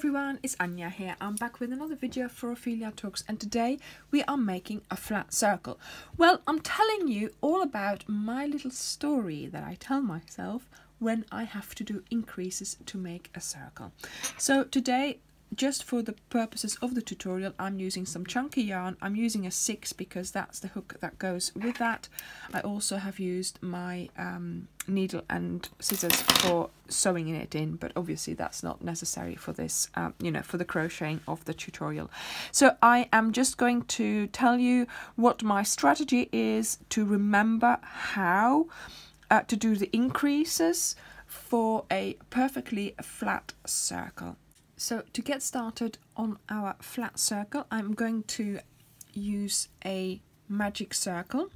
everyone, it's Anja here. I'm back with another video for Ophelia Talks, and today we are making a flat circle. Well, I'm telling you all about my little story that I tell myself when I have to do increases to make a circle. So today, just for the purposes of the tutorial, I'm using some chunky yarn. I'm using a 6 because that's the hook that goes with that. I also have used my needle and scissors for sewing it in, but obviously that's not necessary for this, for the crocheting of the tutorial. So I am just going to tell you what my strategy is to remember how to do the increases for a perfectly flat circle. So to get started on our flat circle, I'm going to use a magic circle.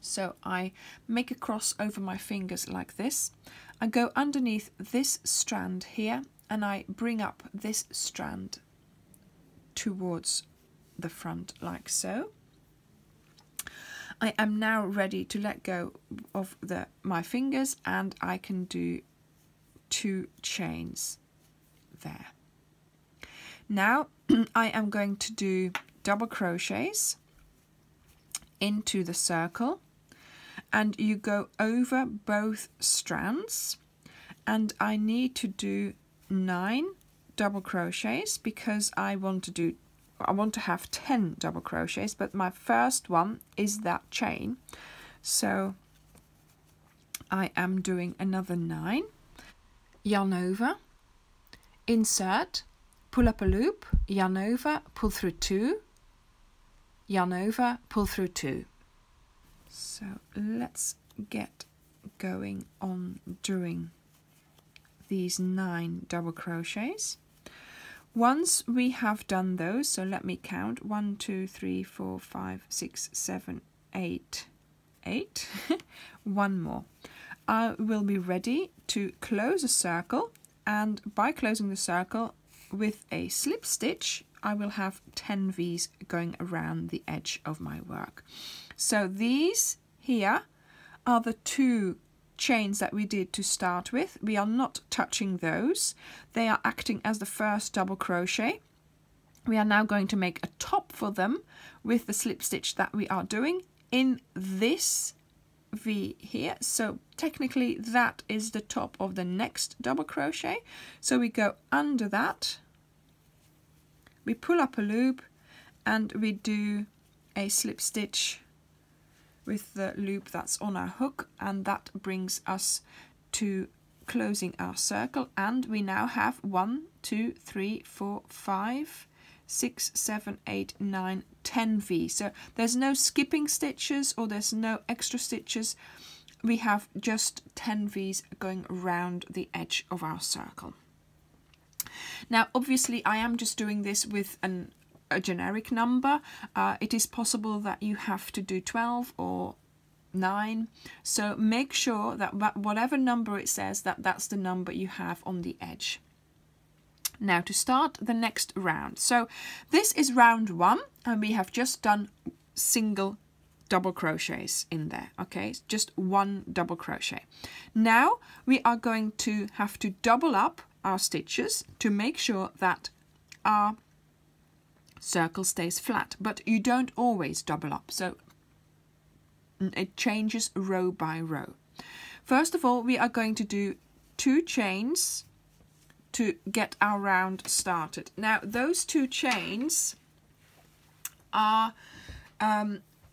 So I make a cross over my fingers like this. I go underneath this strand here and I bring up this strand towards the front like so. I am now ready to let go of my fingers, and I can do 2 chains there. Now I am going to do double crochets into the circle, and you go over both strands, and I need to do 9 double crochets because I want to have 10 double crochets, but my first one is that chain, so I am doing another 9, yarn over, insert, pull up a loop, yarn over, pull through 2, yarn over, pull through 2. So let's get going on doing these 9 double crochets. Once we have done those, so let me count, 1, 2, 3, 4, 5, 6, 7, 8, 8, one more. I will be ready to close a circle, and by closing the circle with a slip stitch, I will have 10 V's going around the edge of my work. So these here are the 2 chains that we did to start with. We are not touching those. They are acting as the first double crochet. We are now going to make a top for them with the slip stitch that we are doing in this V here. So technically that is the top of the next double crochet. So we go under that, we pull up a loop, and we do a slip stitch with the loop that's on our hook, and that brings us to closing our circle. And we now have 1, 2, 3, 4, 5, 6, 7, 8, 9, 10 V. So there's no skipping stitches or there's no extra stitches. We have just 10 V's going around the edge of our circle. Now obviously I am just doing this with a generic number. It is possible that you have to do 12 or 9, so make sure that whatever number it says, that's the number you have on the edge. Now to start the next round, so this is round 1 and we have just done single double crochets in there, okay, just 1 double crochet. Now we are going to have to double up our stitches to make sure that our circle stays flat, but you don't always double up, so it changes row by row. First of all, we are going to do 2 chains to get our round started. Now those 2 chains are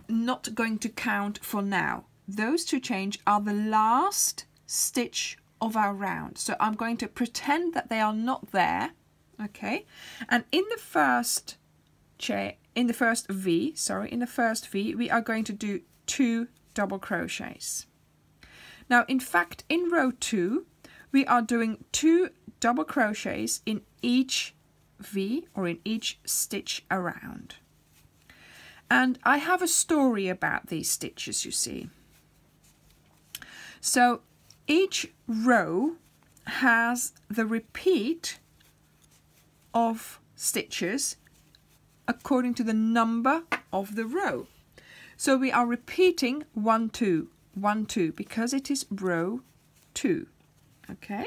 not going to count for now. Those 2 chains are the last stitch of our round, so I'm going to pretend that they are not there, okay, and in the first V we are going to do 2 double crochets. Now in fact in row 2 we are doing 2 double crochets in each V, or in each stitch around, and I have a story about these stitches, you see. So each row has the repeat of stitches according to the number of the row. So we are repeating 1, 2, 1, 2 because it is row 2, okay?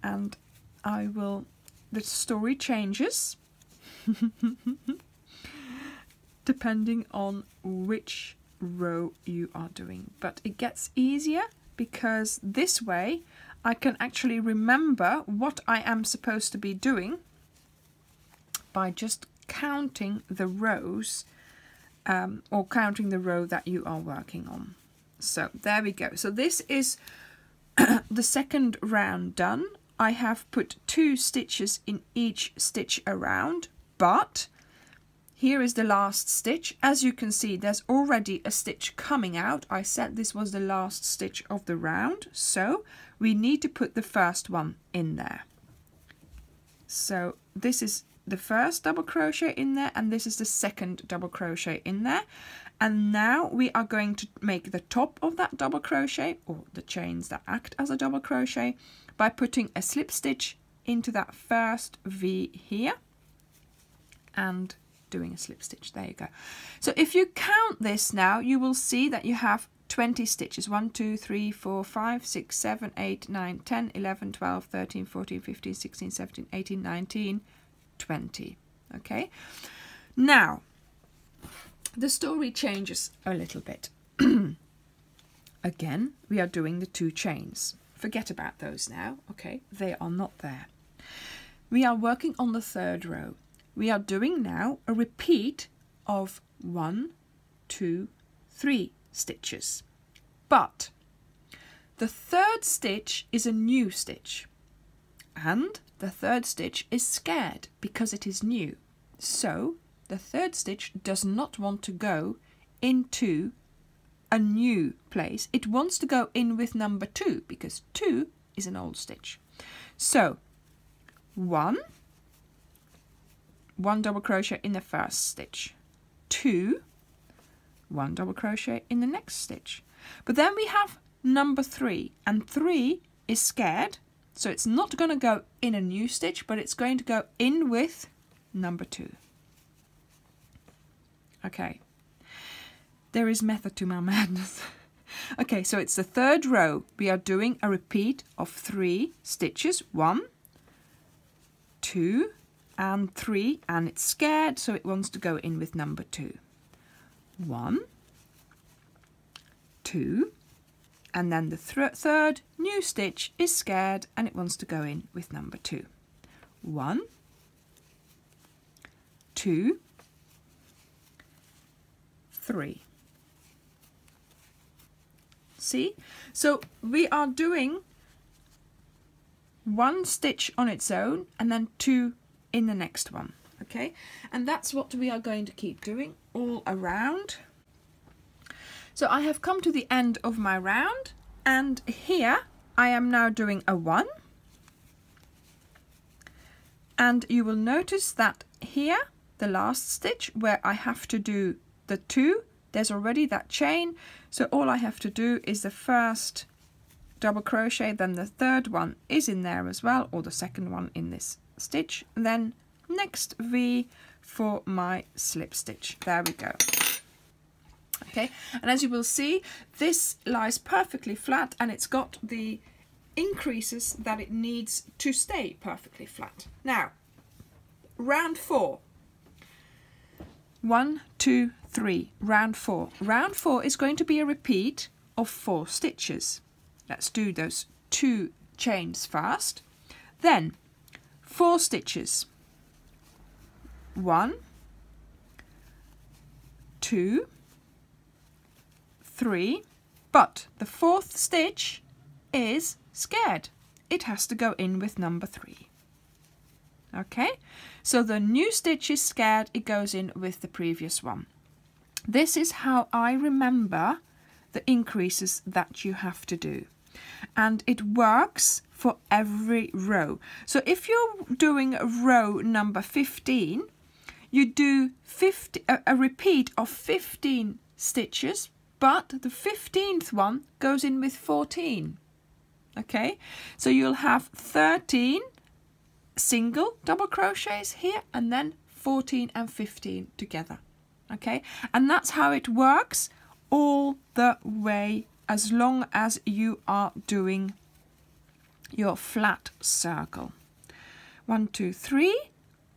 And the story changes depending on which row you are doing, but it gets easier because this way I can actually remember what I am supposed to be doing by just counting the rows or counting the row that you are working on. So there we go. So this is the second round done. I have put 2 stitches in each stitch around, but here is the last stitch. As you can see, there's already a stitch coming out. I said this was the last stitch of the round, so we need to put the first one in there. So this is the first double crochet in there, and this is the second double crochet in there. And now we are going to make the top of that double crochet, or the chains that act as a double crochet, by putting a slip stitch into that first V here and doing a slip stitch. There you go. So if you count this now, you will see that you have 20 stitches. 1, 2, 3, 4, 5, 6, 7, 8, 9, 10, 11, 12, 13, 14, 15, 16, 17, 18, 19, 20. Okay. Now, the story changes a little bit. Again, we are doing the 2 chains. Forget about those now, okay? They are not there. We are working on the 3rd row. We are doing now a repeat of 1, 2, 3 stitches. But the 3rd stitch is a new stitch. And the 3rd stitch is scared because it is new. So the 3rd stitch does not want to go into a new place. It wants to go in with number 2 because 2 is an old stitch. So 1 double crochet in the first stitch, 2 1 double crochet in the next stitch. But then we have number 3, and 3 is scared, so it's not going to go in a new stitch, but it's going to go in with number 2. Okay. There is method to my madness. Okay, so it's the 3rd row. We are doing a repeat of 3 stitches. 1, 2, and 3, and it's scared, so it wants to go in with number 2. 1, 2, and then the 3rd new stitch is scared, and it wants to go in with number 2. 1, 2, 3. See? So we are doing 1 stitch on its own and then 2 in the next one. Okay? And that's what we are going to keep doing all around. So I have come to the end of my round, and here I am now doing a 1. And you will notice that here, the last stitch where I have to do the 2, there's already that chain, so all I have to do is the first double crochet, then the 3rd one is in there as well, or the 2nd one in this stitch, then next V for my slip stitch. There we go. Okay, and as you will see, this lies perfectly flat, and it's got the increases that it needs to stay perfectly flat. Now, round 4. 1, 2, 3, round 4. Round 4 is going to be a repeat of 4 stitches. Let's do those 2 chains first. Then 4 stitches. 1, 2, 3, but the 4th stitch is scared. It has to go in with number 3. Okay, so the new stitch is scared, it goes in with the previous one. This is how I remember the increases that you have to do. And it works for every row. So if you're doing row number 15, you do a repeat of 15 stitches, but the 15th one goes in with 14. Okay, so you'll have 13 single double crochets here, and then 14 and 15 together. Okay, and that's how it works all the way, as long as you are doing your flat circle. 1, 2, 3,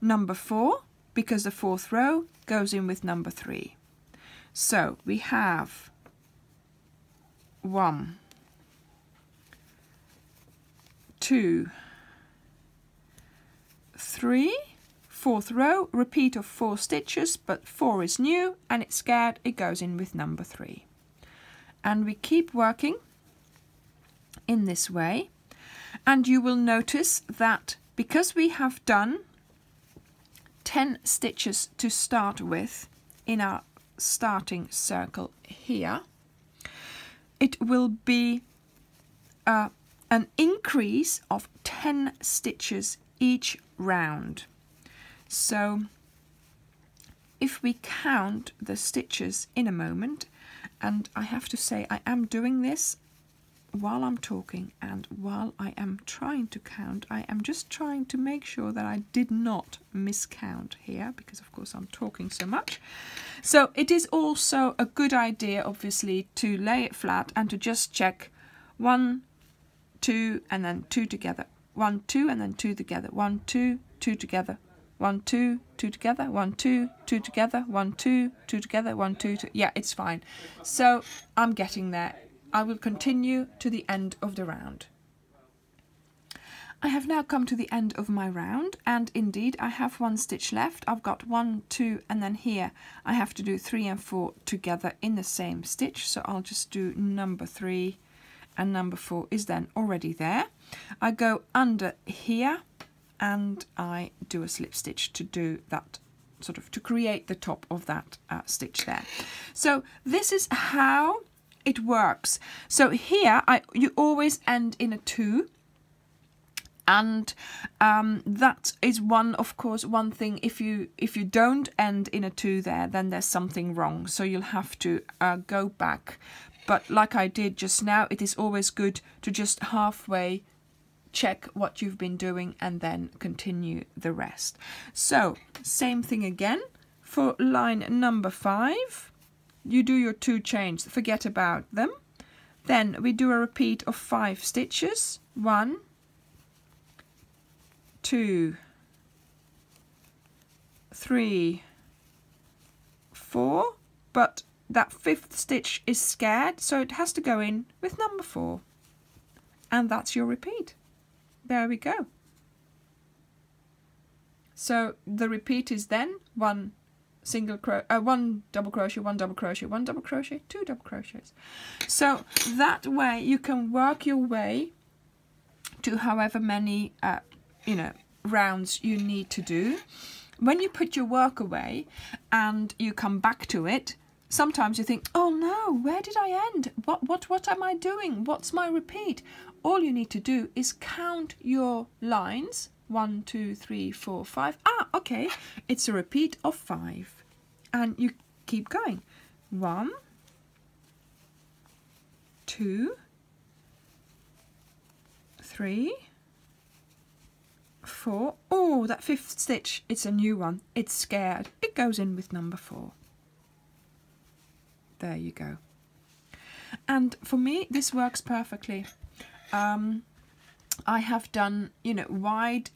number 4, because the 4th row goes in with number 3. So we have 1, 2, 3, 4th row, repeat of 4 stitches, but 4 is new and it's scared, it goes in with number 3. And we keep working in this way, and you will notice that because we have done 10 stitches to start with in our starting circle here, it will be an increase of 10 stitches each round. So if we count the stitches in a moment, and I have to say I am doing this while I'm talking and while I am trying to count, I am just trying to make sure that I did not miscount here, because of course I'm talking so much. So it is also a good idea, obviously, to lay it flat and to just check 1, 2, and then 2 together, 1, 2, and then 2 together, 1, 2, 2 together, 1, 2, 2 together, 1, 2, 2 together, 1, 2, 2 together, 1, 2, 2. Yeah, it's fine. So I'm getting there. I will continue to the end of the round. I have now come to the end of my round, and indeed I have 1 stitch left. I've got 1, 2, and then here I have to do 3 and 4 together in the same stitch. So I'll just do number 3, and number 4 is then already there. I go under here and I do a slip stitch to do that, sort of to create the top of that stitch there. So this is how it works. So here you always end in a 2, and that is of course one thing. If you don't end in a 2 there, then there's something wrong, so you'll have to go back. But like I did just now, it is always good to just halfway check what you've been doing and then continue the rest. So same thing again for line number 5. You do your 2 chains, forget about them. Then we do a repeat of 5 stitches. 1, 2, 3, 4, but that 5th stitch is scared, so it has to go in with number 4. And that's your repeat. There we go. So the repeat is then 1 double crochet, 1 double crochet, 1 double crochet, 2 double crochets. So that way you can work your way to however many rounds you need to do. When you put your work away and you come back to it, sometimes you think, oh no, where did I end? What am I doing? What's my repeat? All you need to do is count your lines. 1, 2, 3, 4, 5. Ah, okay, it's a repeat of 5. And you keep going. 1, 2, 3, 4. Oh, that 5th stitch, it's a new one. It's scared. It goes in with number 4. There you go. And for me, this works perfectly. I have done, wide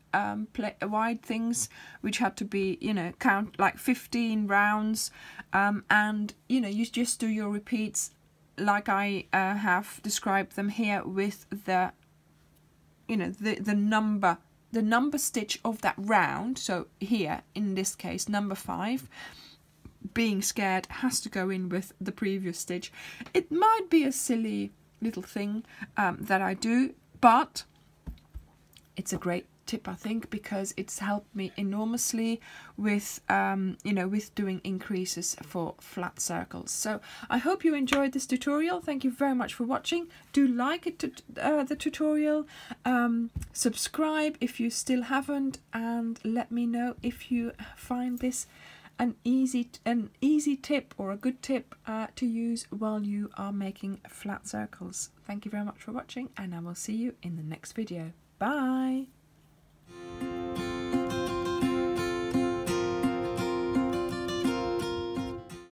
things which had to be, count like 15 rounds, and you just do your repeats like I have described them here with the, the number stitch of that round. So here in this case, number 5. Being scared has to go in with the previous stitch. It might be a silly little thing that I do, but it's a great tip, I think, because it's helped me enormously with with doing increases for flat circles. So I hope you enjoyed this tutorial. Thank you very much for watching. Do like the tutorial, subscribe if you still haven't, and let me know if you find this an easy tip or a good tip to use while you are making flat circles. Thank you very much for watching, and I will see you in the next video. Bye!